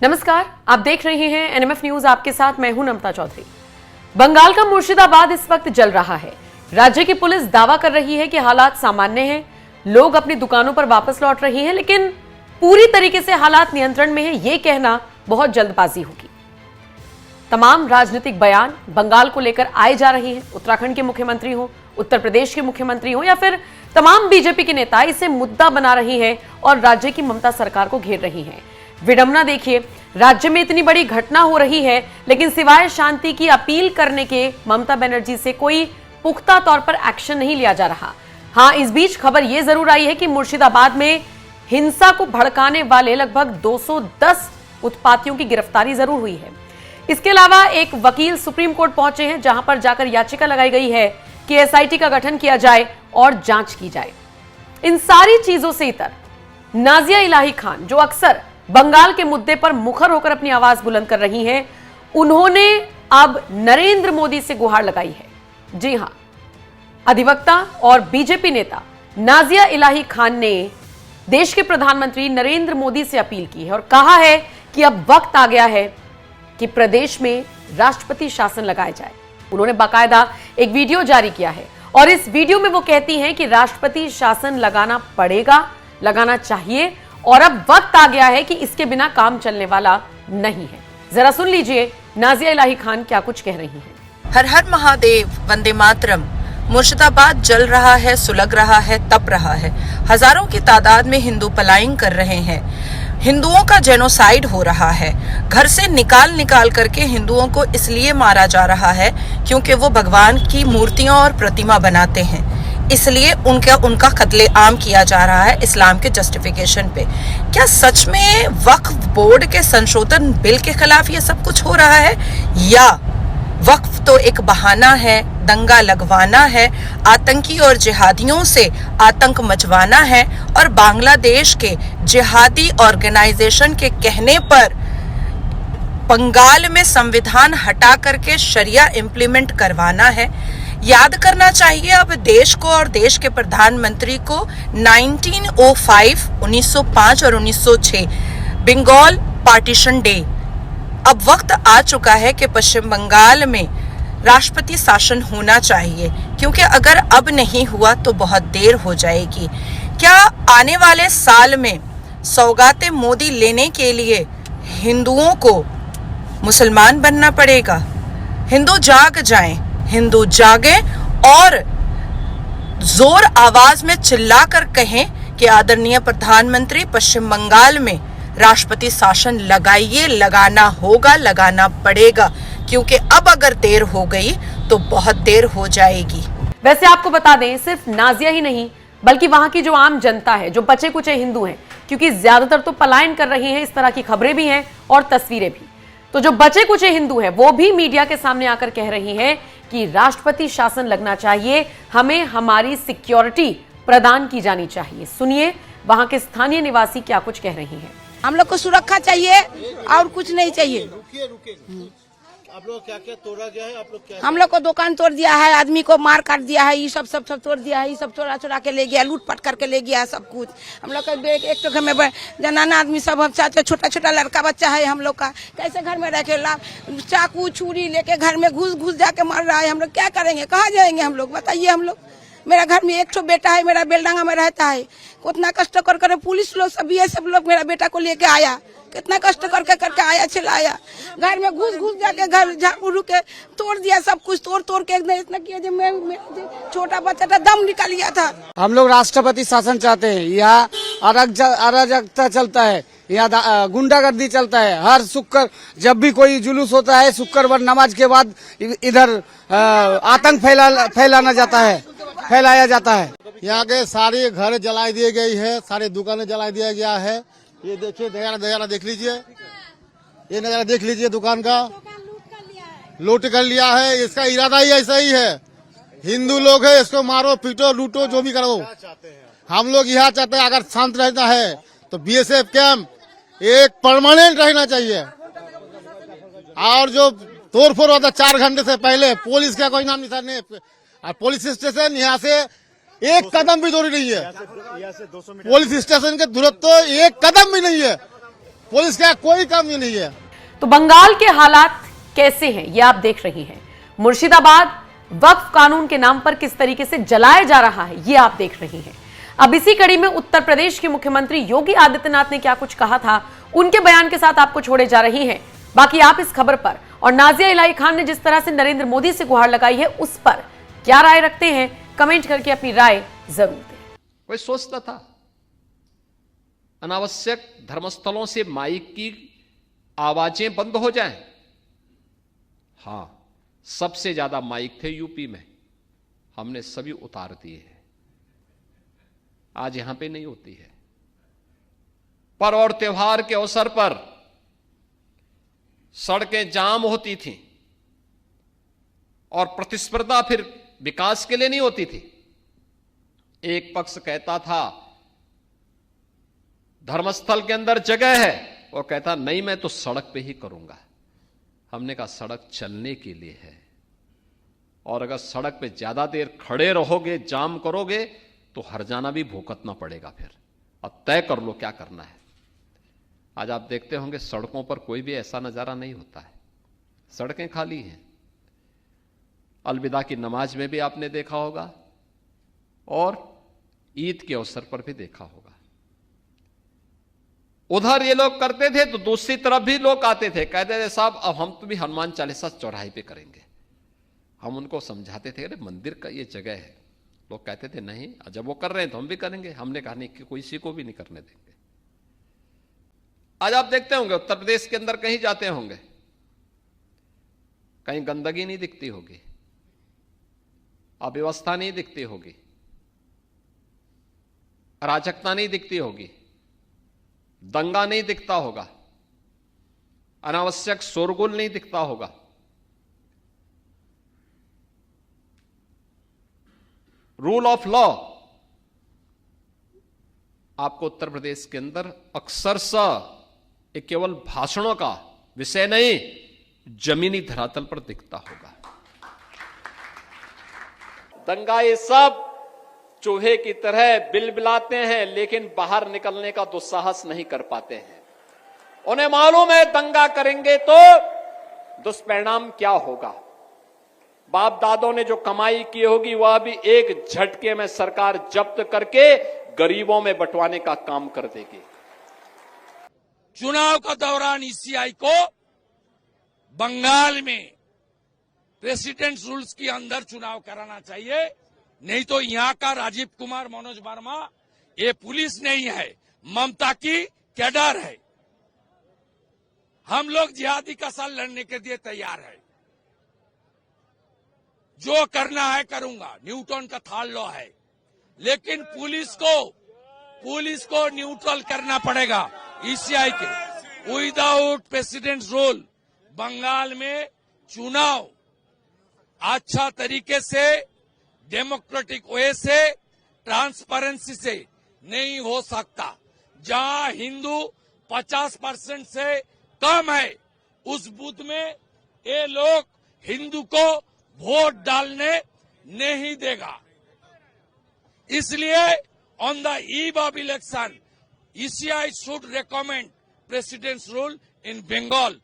नमस्कार, आप देख रहे हैं एनएमएफ न्यूज। आपके साथ मैं हूं नमता चौधरी। बंगाल का मुर्शिदाबाद इस वक्त जल रहा है। राज्य की पुलिस दावा कर रही है कि हालात सामान्य हैं, लोग अपनी दुकानों पर वापस लौट रहे हैं, लेकिन पूरी तरीके से हालात नियंत्रण में है, यह कहना बहुत जल्दबाजी होगी। तमाम राजनीतिक बयान बंगाल को लेकर आए जा रहे हैं। उत्तराखंड के मुख्यमंत्री हो, उत्तर प्रदेश के मुख्यमंत्री हो या फिर तमाम बीजेपी के नेता इसे मुद्दा बना रही है और राज्य की ममता सरकार को घेर रही है। विडंबना देखिए, राज्य में इतनी बड़ी घटना हो रही है, लेकिन सिवाय शांति की अपील करने के ममता बनर्जी से कोई पुख्ता तौर पर एक्शन नहीं लिया जा रहा। हां, इस बीच खबर यह जरूर आई है कि मुर्शिदाबाद में हिंसा को भड़काने वाले लगभग 210 उत्पातियों की गिरफ्तारी जरूर हुई है। इसके अलावा एक वकील सुप्रीम कोर्ट पहुंचे हैं, जहां पर जाकर याचिका लगाई गई है कि एसआईटी का गठन किया जाए और जांच की जाए। इन सारी चीजों से इतर नाजिया इलाही खान, जो अक्सर बंगाल के मुद्दे पर मुखर होकर अपनी आवाज बुलंद कर रही हैं, उन्होंने अब नरेंद्र मोदी से गुहार लगाई है। जी हां, अधिवक्ता और बीजेपी नेता नाजिया इलाही खान ने देश के प्रधानमंत्री नरेंद्र मोदी से अपील की है और कहा है कि अब वक्त आ गया है कि प्रदेश में राष्ट्रपति शासन लगाया जाए। उन्होंने बाकायदा एक वीडियो जारी किया है और इस वीडियो में वो कहती हैं कि राष्ट्रपति शासन लगाना पड़ेगा, लगाना चाहिए और अब वक्त आ गया है कि इसके बिना काम चलने वाला नहीं है। जरा सुन लीजिए नाजिया इलाही खान क्या कुछ कह रही हैं। हर हर महादेव, वंदे मातरम। मुर्शिदाबाद जल रहा है, सुलग रहा है, तप रहा है। हजारों की तादाद में हिंदू पलायन कर रहे हैं। हिंदुओं का जेनोसाइड हो रहा है। घर से निकाल करके हिंदुओं को इसलिए मारा जा रहा है क्योंकि वो भगवान की मूर्तियां और प्रतिमा बनाते हैं, इसलिए उनका कत्ले आम किया जा रहा है इस्लाम के जस्टिफिकेशन पे। क्या सच में वक्फ बोर्ड के संशोधन बिल के खिलाफ ये सब कुछ हो रहा है, या वक्फ तो एक बहाना है, दंगा लगवाना है, आतंकी और जिहादियों से आतंक मचवाना है और बांग्लादेश के जिहादी ऑर्गेनाइजेशन के कहने पर बंगाल में संविधान हटा करके शरिया इम्प्लीमेंट करवाना है। याद करना चाहिए अब देश को और देश के प्रधानमंत्री को 1905, 1905 और 1906 बंगाल पार्टीशन डे। अब वक्त आ चुका है कि पश्चिम बंगाल में राष्ट्रपति शासन होना चाहिए, क्योंकि अगर अब नहीं हुआ तो बहुत देर हो जाएगी। क्या आने वाले साल में सौगातें मोदी लेने के लिए हिंदुओं को मुसलमान बनना पड़ेगा? हिंदू जाग जाएं, हिंदू जागे और जोर आवाज में चिल्लाकर कहें कि आदरणीय प्रधानमंत्री, पश्चिम बंगाल में राष्ट्रपति शासन लगाइए, लगाना होगा, लगाना पड़ेगा, क्योंकि अब अगर देर हो गई तो बहुत देर हो जाएगी। वैसे आपको बता दें, सिर्फ नाजिया ही नहीं बल्कि वहां की जो आम जनता है, जो बचे कुचे हिंदू हैं, क्योंकि ज्यादातर तो पलायन कर रहे हैं, इस तरह की खबरें भी हैं और तस्वीरें भी, तो जो बचे कुचे हिंदू हैं वो भी मीडिया के सामने आकर कह रही हैं कि राष्ट्रपति शासन लगना चाहिए, हमें हमारी सिक्योरिटी प्रदान की जानी चाहिए। सुनिए वहां के स्थानीय निवासी क्या कुछ कह रही हैं। हम लोग को सुरक्षा चाहिए और कुछ नहीं चाहिए। रुकिए। आप लोग क्या क्या तोड़ा गया है? आप लोग क्या? हम लोग को दुकान तोड़ दिया है, आदमी को मार काट दिया है, ये सब तोड़ दिया है, ये सब चोरा के ले गया, लूटपाट करके ले गया सब कुछ। हम लोग का एक तो घर में जनाना आदमी सब, हम छोटा लड़का बच्चा है हम लोग का, कैसे घर में रह के चाकू छुरी लेके घर में घुस जाके मार रहा है। हम लोग क्या करेंगे, कहाँ जाएंगे हम लोग, बताइए। हम लोग, मेरा घर में एक बेटा है, मेरा बेलडांगा में रहता है, उतना कष्ट कर पुलिस लोग सब लोग मेरा बेटा को लेके आया, कितना कष्ट करके आया, चिल्लाया, घर में घुस जाके घर झाड़ू के तोड़ दिया, सब कुछ तोड़ के इतना किया जब मैं छोटा बच्चा था दम निकल गया था। हम लोग राष्ट्रपति शासन चाहते हैं। यहाँ अराजकता चलता है, यहाँ गुंडागर्दी चलता है। हर शुक्र जब भी कोई जुलूस होता है, शुक्रवार नमाज के बाद इधर आतंक फैलाया जाता है। यहाँ के सारे घर जला दिए गई है, सारे दुकानें जला दिया गया है। ये देखिए, नजारा देख लीजिए, ये नजारा देख लीजिए, दुकान का लूट कर लिया है। इसका इरादा ही ऐसा ही है, हिंदू लोग है, इसको मारो पीटो लूटो जो भी करो। हम लोग यहाँ चाहते हैं अगर शांत रहना है तो बीएसएफ कैंप एक परमानेंट रहना चाहिए। और जो तोड़फोड़ होता 4 घंटे से पहले, पुलिस का कोई नाम निशान नहीं। और पुलिस स्टेशन यहाँ से एक कदम भी दूरी नहीं है, पुलिस स्टेशन के दूरत्व तो एक कदम भी नहीं है। पुलिस का कोई कमी नहीं है। तो बंगाल के हालात कैसे हैं ये आप देख रही हैं। मुर्शिदाबाद वक्फ कानून के नाम पर किस तरीके से जलाया जा रहा है ये आप देख रही हैं। अब इसी कड़ी में उत्तर प्रदेश के मुख्यमंत्री योगी आदित्यनाथ ने क्या कुछ कहा था, उनके बयान के साथ आपको छोड़े जा रही हैं। बाकी आप इस खबर पर और नाजिया इलाही खान ने जिस तरह से नरेंद्र मोदी से गुहार लगाई है उस पर क्या राय रखते हैं, कमेंट करके अपनी राय जरूर दें। कोई सोचता था अनावश्यक धर्मस्थलों से माइक की आवाजें बंद हो जाएं? हां, सबसे ज्यादा माइक थे यूपी में, हमने सभी उतार दिए हैं। आज यहां पे नहीं होती है। पर्व और त्योहार के अवसर पर सड़कें जाम होती थीं और प्रतिस्पर्धा फिर विकास के लिए नहीं होती थी। एक पक्ष कहता था धर्मस्थल के अंदर जगह है, और कहता नहीं मैं तो सड़क पे ही करूंगा। हमने कहा सड़क चलने के लिए है, और अगर सड़क पे ज्यादा देर खड़े रहोगे, जाम करोगे तो हरजाना भी भुगतना पड़ेगा। फिर अब तय कर लो क्या करना है। आज आप देखते होंगे सड़कों पर कोई भी ऐसा नजारा नहीं होता है, सड़कें खाली हैं। अलविदा की नमाज में भी आपने देखा होगा और ईद के अवसर पर भी देखा होगा। उधर ये लोग करते थे तो दूसरी तरफ भी लोग आते थे, कहते थे साहब अब हम तो भी हनुमान चालीसा चौराहे पे करेंगे। हम उनको समझाते थे अरे मंदिर का ये जगह है। लोग कहते थे नहीं, जब वो कर रहे हैं तो हम भी करेंगे। हमने कहा नहीं कि किसी को भी नहीं करने देंगे। आज आप देखते होंगे उत्तर प्रदेश के अंदर कहीं जाते होंगे, कहीं गंदगी नहीं दिखती होगी, अव्यवस्था नहीं दिखती होगी, अराजकता नहीं दिखती होगी, दंगा नहीं दिखता होगा, अनावश्यक शोरगुल नहीं दिखता होगा। रूल ऑफ लॉ आपको उत्तर प्रदेश के अंदर अक्सरशः ये केवल भाषणों का विषय नहीं, जमीनी धरातल पर दिखता होगा। दंगा ये सब चूहे की तरह बिलबिलाते हैं, लेकिन बाहर निकलने का दुस्साहस नहीं कर पाते हैं। उन्हें मालूम है दंगा करेंगे तो दुष्परिणाम क्या होगा। बाप दादों ने जो कमाई की होगी वह भी एक झटके में सरकार जब्त करके गरीबों में बंटवाने का काम कर देगी। चुनाव का दौरान ईसीआई को बंगाल में प्रेसिडेंट रूल्स के अंदर चुनाव कराना चाहिए, नहीं तो यहां का राजीव कुमार, मनोज वर्मा ये पुलिस नहीं है, ममता की कैडर है। हम लोग जिहादी का साथ लड़ने के लिए तैयार है। जो करना है करूंगा, न्यूटन का थर्ड लॉ है, लेकिन पुलिस को न्यूट्रल करना पड़ेगा। ईसीआई के विदाउट प्रेसिडेंट रूल बंगाल में चुनाव अच्छा तरीके से, डेमोक्रेटिक वे से, ट्रांसपेरेंसी से नहीं हो सकता। जहां हिंदू 50% से कम है उस बूथ में ये लोग हिंदू को वोट डालने नहीं देगा। इसलिए on the eve of election ECI should recommend President's rule in Bengal.